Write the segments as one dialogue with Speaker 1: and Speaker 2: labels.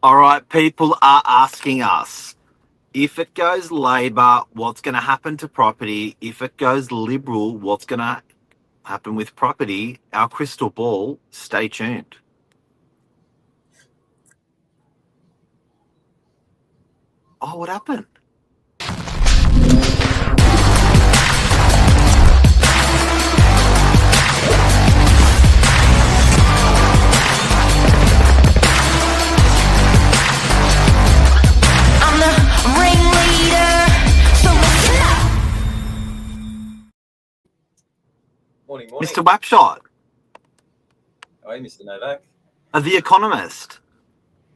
Speaker 1: All right, people are asking us if it goes Labor, what's going to happen to property? If it goes Liberal, what's going to happen with property? Our crystal ball, stay tuned. Oh, what happened?
Speaker 2: I'm the ringleader, so listen up.
Speaker 3: Morning.
Speaker 1: Mr. Wapshot,
Speaker 3: Hey, Mr. Novak.
Speaker 1: The Economist.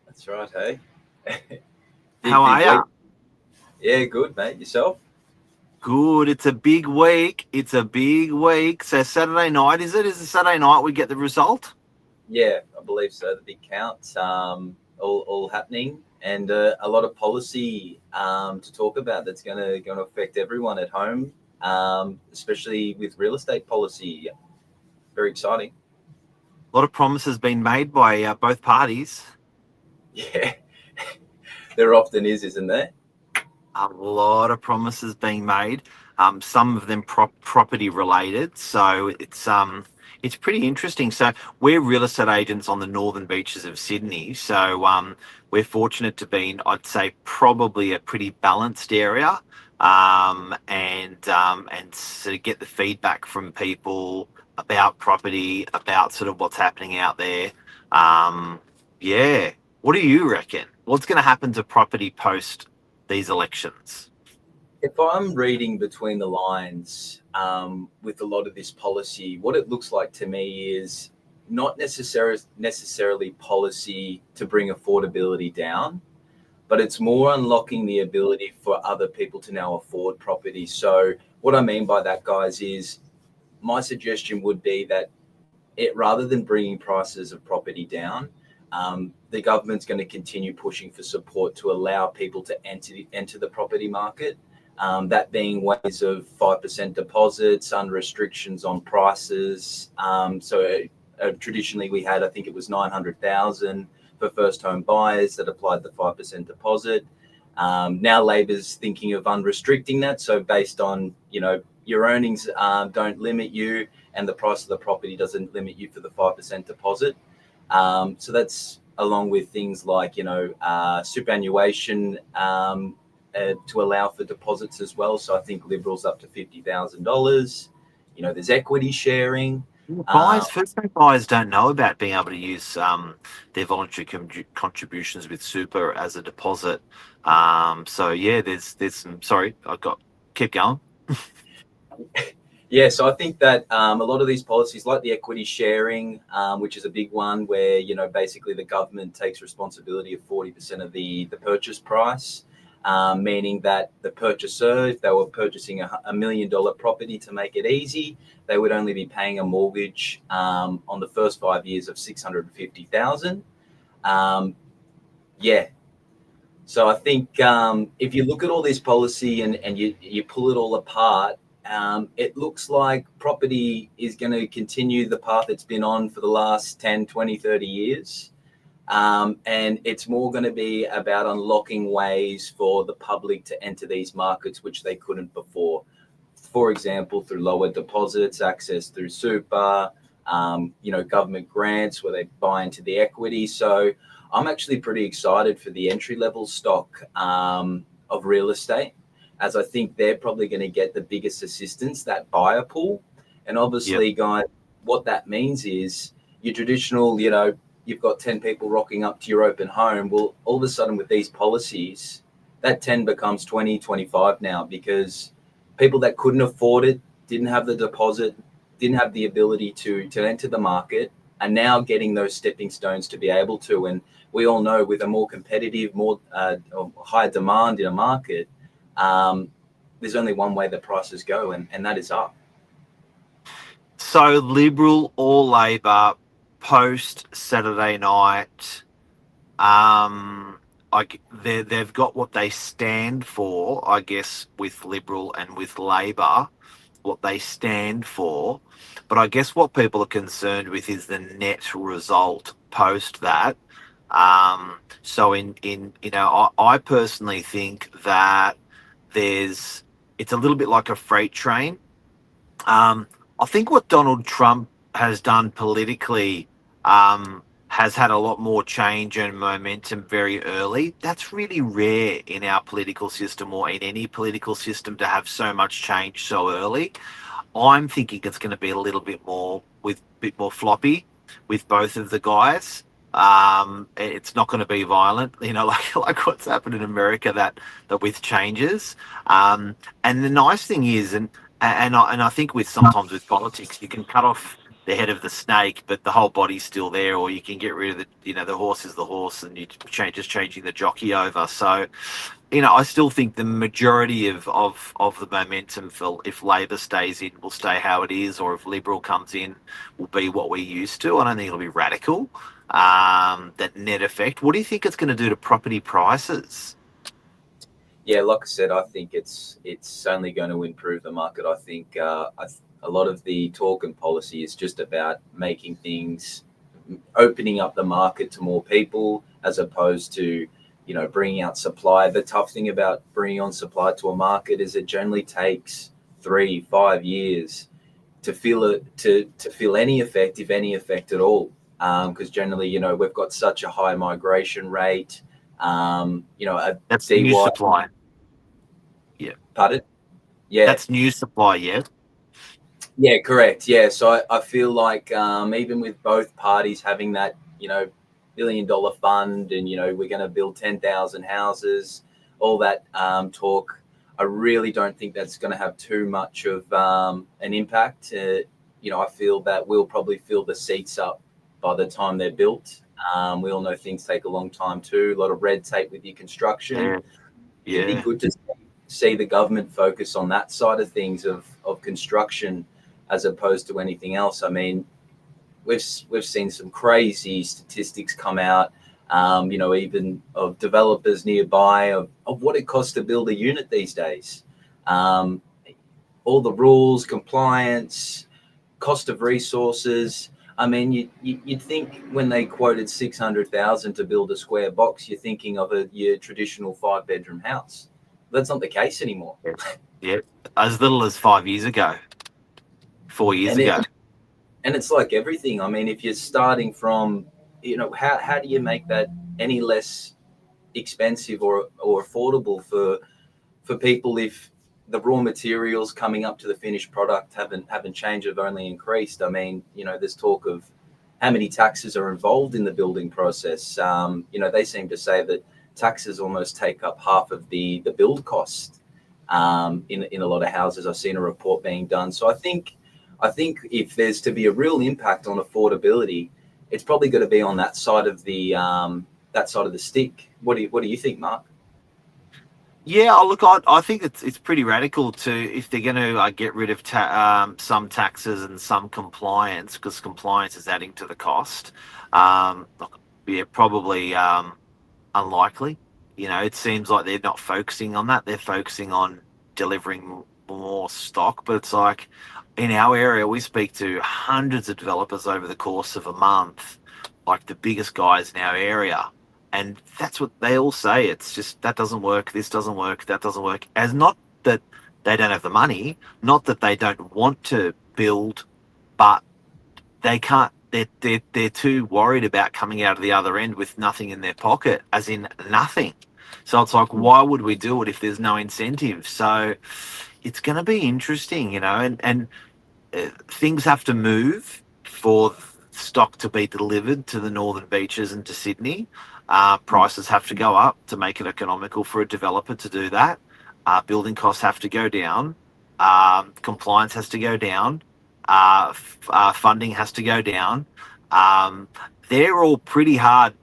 Speaker 3: That's right, hey.
Speaker 1: How are ya?
Speaker 3: Week. Yeah, good, mate. Yourself?
Speaker 1: Good. It's a big week. So Saturday night, is it? Is it Saturday night we get the result?
Speaker 3: Yeah, I believe so. The big count, all happening, and a lot of policy to talk about that's going to affect everyone at home, especially with real estate policy. Very exciting.
Speaker 1: A lot of promises been made by both parties.
Speaker 3: Yeah, there often is, isn't there?
Speaker 1: A lot of promises being made. Some of them property related. So it's pretty interesting. So we're real estate agents on the northern beaches of Sydney. So we're fortunate to be in, I'd say, probably a pretty balanced area. And sort of get the feedback from people about property, about sort of what's happening out there. Yeah. What do you reckon? What's going to happen to property post these elections?
Speaker 3: If I'm reading between the lines with a lot of this policy, what it looks like to me is not necessarily policy to bring affordability down, but it's more unlocking the ability for other people to now afford property. So what I mean by that, guys, is my suggestion would be that it, rather than bringing prices of property down, the government's going to continue pushing for support to allow people to enter the property market. That being ways of 5% deposits, under restrictions on prices. Traditionally we had, I think it was 900,000 for first home buyers that applied the 5% deposit. Now Labor's thinking of unrestricting that. So based on, your earnings don't limit you and the price of the property doesn't limit you for the 5% deposit. So that's along with things like, superannuation to allow for deposits as well. So I think Liberals up to $50,000. There's equity sharing.
Speaker 1: First-time buyers don't know about being able to use their voluntary contributions with super as a deposit. So yeah, there's some. Sorry, keep going.
Speaker 3: Yeah, so I think that a lot of these policies, like the equity sharing, which is a big one, where basically the government takes responsibility of 40% of the purchase price, meaning that the purchaser, if they were purchasing $1 million property to make it easy, they would only be paying a mortgage on the first 5 years of $650,000. Yeah. So I think if you look at all this policy and you pull it all apart, it looks like property is going to continue the path it's been on for the last 10, 20, 30 years. And it's more going to be about unlocking ways for the public to enter these markets, which they couldn't before. For example, through lower deposits, access through super, government grants where they buy into the equity. So I'm actually pretty excited for the entry-level stock of real estate, as I think they're probably going to get the biggest assistance, that buyer pool. And obviously, guys, what that means is your traditional, you've got 10 people rocking up to your open home. Well, all of a sudden with these policies, that 10 becomes 20, 25 now, because people that couldn't afford it, didn't have the deposit, didn't have the ability to enter the market, are now getting those stepping stones to be able to. And we all know with a more competitive, more higher demand in a market, there's only one way the prices go, and that is up.
Speaker 1: So Liberal or Labor post Saturday night, they've got what they stand for, I guess, with Liberal and with Labor, what they stand for. But I guess what people are concerned with is the net result post that. So in I personally think that there's it's a little bit like a freight train. I think what Donald Trump has done politically has had a lot more change and momentum very early. That's really rare in our political system or in any political system to have so much change so early. I'm thinking it's going to be a little bit more floppy with both of the guys. It's not going to be violent, like what's happened in America that with changes. And the nice thing is, and I think sometimes with politics, you can cut off the head of the snake, but the whole body's still there, or you can get rid of the horse is the horse, and you just changing the jockey over. So I still think the majority of the momentum for if Labor stays in will stay how it is, or if Liberal comes in will be what we're used to. I don't think it'll be radical. That net effect. What do you think it's going to do to property prices?
Speaker 3: Yeah, like I said, I think it's only going to improve the market. I think a lot of the talk and policy is just about making things, opening up the market to more people, as opposed to bringing out supply. The tough thing about bringing on supply to a market is it generally takes 3-5 years to feel it, to feel any effect, if any effect at all. Because generally, we've got such a high migration rate.
Speaker 1: That's new
Speaker 3: DY,
Speaker 1: supply. Yeah,
Speaker 3: pardon? Yeah,
Speaker 1: that's new supply. Yeah,
Speaker 3: yeah, correct. Yeah, so I feel like even with both parties having that, $1 billion fund, and we're going to build 10,000 houses, all that talk, I really don't think that's going to have too much of an impact. I feel that we'll probably fill the seats up by the time they're built. We all know things take a long time too. A lot of red tape with your construction. It'd be
Speaker 1: yeah.
Speaker 3: good to see the government focus on that side of things of construction as opposed to anything else. I mean, we've seen some crazy statistics come out, even of developers nearby of what it costs to build a unit these days. All the rules, compliance, cost of resources. I mean, you'd think when they quoted 600,000 to build a square box, you're thinking of your traditional 5-bedroom house. That's not the case anymore.
Speaker 1: Yeah, as little as 5 years ago, 4 years
Speaker 3: And
Speaker 1: ago.
Speaker 3: it's like everything. I mean, if you're starting from, how do you make that any less expensive or affordable for people if the raw materials coming up to the finished product haven't changed, have only increased? I mean, there's talk of how many taxes are involved in the building process. They seem to say that taxes almost take up half of the build cost in a lot of houses. I've seen a report being done. So I think if there's to be a real impact on affordability, it's probably going to be on that side of the stick. What do you think, Mark?
Speaker 1: Yeah, look, I think it's pretty radical to if they're going to get rid of some taxes and some compliance, because compliance is adding to the cost. Look, yeah, probably unlikely. It seems like they're not focusing on that. They're focusing on delivering more stock. But it's like in our area, we speak to hundreds of developers over the course of a month, like the biggest guys in our area. And that's what they all say. It's just that doesn't work. This doesn't work. That doesn't work. As not that they don't have the money, not that they don't want to build, but they can't. They're too worried about coming out of the other end with nothing in their pocket, as in nothing. So it's like, why would we do it if there's no incentive? So it's going to be interesting, and things have to move for stock to be delivered to the northern beaches and to Sydney. Prices have to go up to make it economical for a developer to do that. Building costs have to go down. Compliance has to go down. Funding has to go down. They're all pretty hard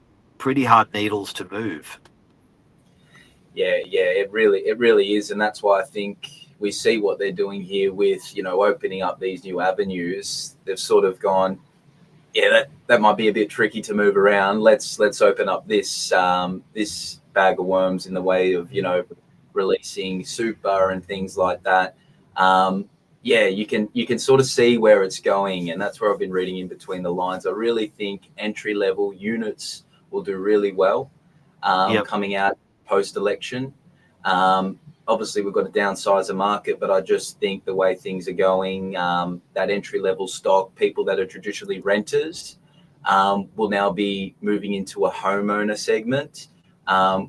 Speaker 1: needles to move.
Speaker 3: Yeah, it really is, and that's why I think we see what they're doing here with opening up these new avenues. They've sort of gone, yeah, that might be a bit tricky to move around. Let's open up this this bag of worms in the way of releasing super and things like that. Yeah, you can sort of see where it's going, and that's where I've been reading in between the lines. I really think entry level units will do really well.
Speaker 1: Yep.
Speaker 3: coming out post-election. Obviously, we've got to downsize the market, but I just think the way things are going, that entry-level stock, people that are traditionally renters, will now be moving into a homeowner segment,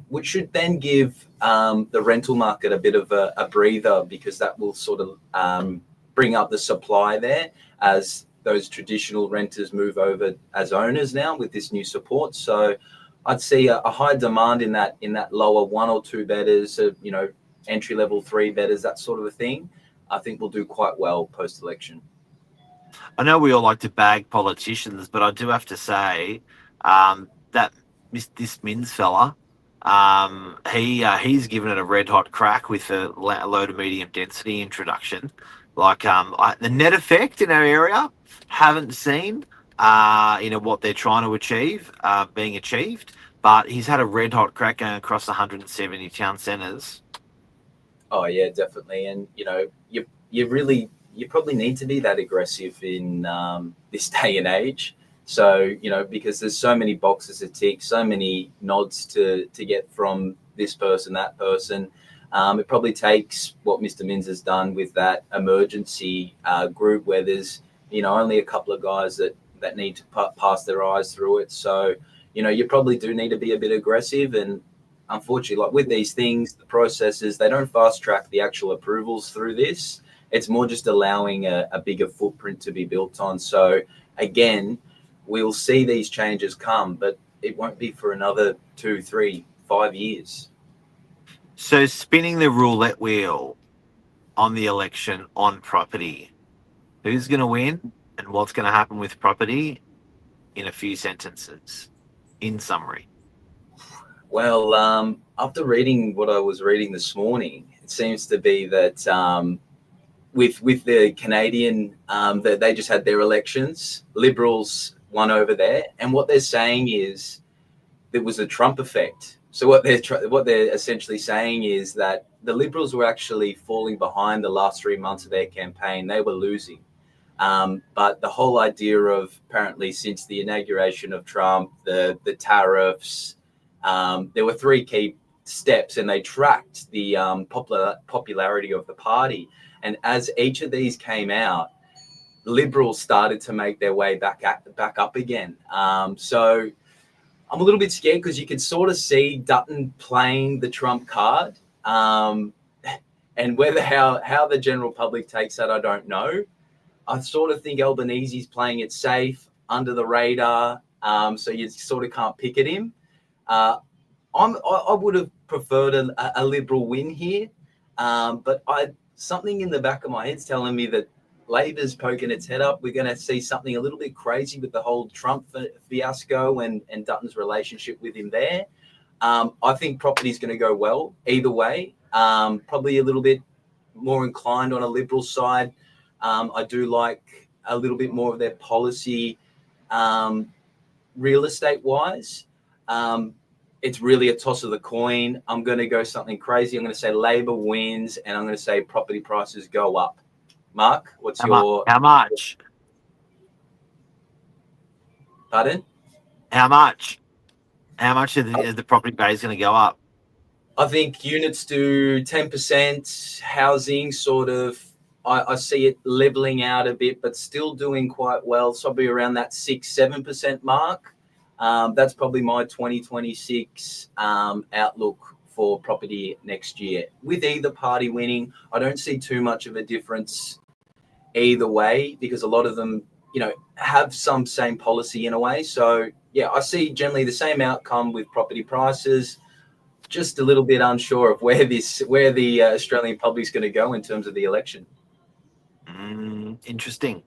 Speaker 3: which should then give the rental market a bit of a breather, because that will sort of bring up the supply there as those traditional renters move over as owners now with this new support. So I'd see a high demand in that lower 1 or 2 bedders, entry level 3 bedders, that sort of a thing. I think we'll do quite well post election.
Speaker 1: I know we all like to bag politicians, but I do have to say that this Minns fella, he's given it a red hot crack with the low to medium density introduction. Like the net effect in our area, haven't seen what they're trying to achieve being achieved, but he's had a red hot crack going across 170 town centres.
Speaker 3: Oh yeah, definitely. And you probably need to be that aggressive in this day and age. So because there's so many boxes to tick, so many nods to get from this person, that person. It probably takes what Mr. Minns has done with that emergency group, where there's only a couple of guys that need to pass their eyes through it. So you probably do need to be a bit aggressive. And unfortunately, like with these things, the processes, they don't fast track the actual approvals through this. It's more just allowing a bigger footprint to be built on. So again, we'll see these changes come, but it won't be for another 2, 3, 5 years.
Speaker 1: So spinning the roulette wheel on the election on property, who's going to win and what's going to happen with property in a few sentences, in summary?
Speaker 3: Well, after reading what I was reading this morning, it seems to be that with the Canadian, that they just had their elections, Liberals won over there, and what they're saying is there was a Trump effect. So what they're essentially saying is that the Liberals were actually falling behind the last 3 months of their campaign. They were losing. But the whole idea of, apparently since the inauguration of Trump, the tariffs, there were 3 key steps, and they tracked the popularity of the party. And as each of these came out, Liberals started to make their way back up again. So I'm a little bit scared, because you can sort of see Dutton playing the Trump card. And whether how the general public takes that, I don't know. I sort of think Albanese's playing it safe, under the radar, so you sort of can't pick at him. I would have preferred a Liberal win here, but something in the back of my head's telling me that Labor's poking its head up. We're going to see something a little bit crazy with the whole Trump fiasco and Dutton's relationship with him there. I think property's going to go well either way. Probably a little bit more inclined on a Liberal side. I do like a little bit more of their policy, real estate wise. It's really a toss of the coin. I'm going to go something crazy. I'm going to say Labor wins, and I'm going to say property prices go up. Mark, what's your...
Speaker 1: How much?
Speaker 3: Pardon?
Speaker 1: How much? How much is the property base going to go up?
Speaker 3: I think units do 10%. Housing sort of, I see it leveling out a bit, but still doing quite well. So I'll be around that 6-7% mark. That's probably my 2026 outlook for property next year. With either party winning, I don't see too much of a difference either way, because a lot of them, have some same policy in a way. So yeah, I see generally the same outcome with property prices. Just a little bit unsure of where the Australian public's going to go in terms of the election.
Speaker 1: Interesting.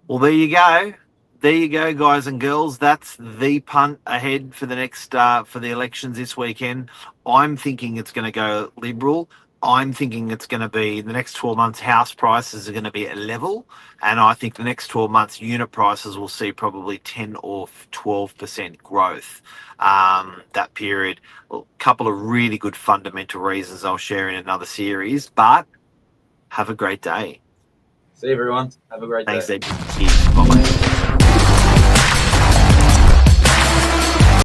Speaker 1: Well, there you go. There you go, guys and girls. That's the punt ahead for the next for the elections this weekend. I'm thinking it's going to go Liberal. I'm thinking it's going to be the next 12 months house prices are going to be at level, and I think the next 12 months unit prices will see probably 10 or 12% growth that period. A couple of really good fundamental reasons I'll share in another series, but have a great day.
Speaker 3: See you, everyone. Have a great day.
Speaker 1: Thanks, Ed. Cheers. Bye.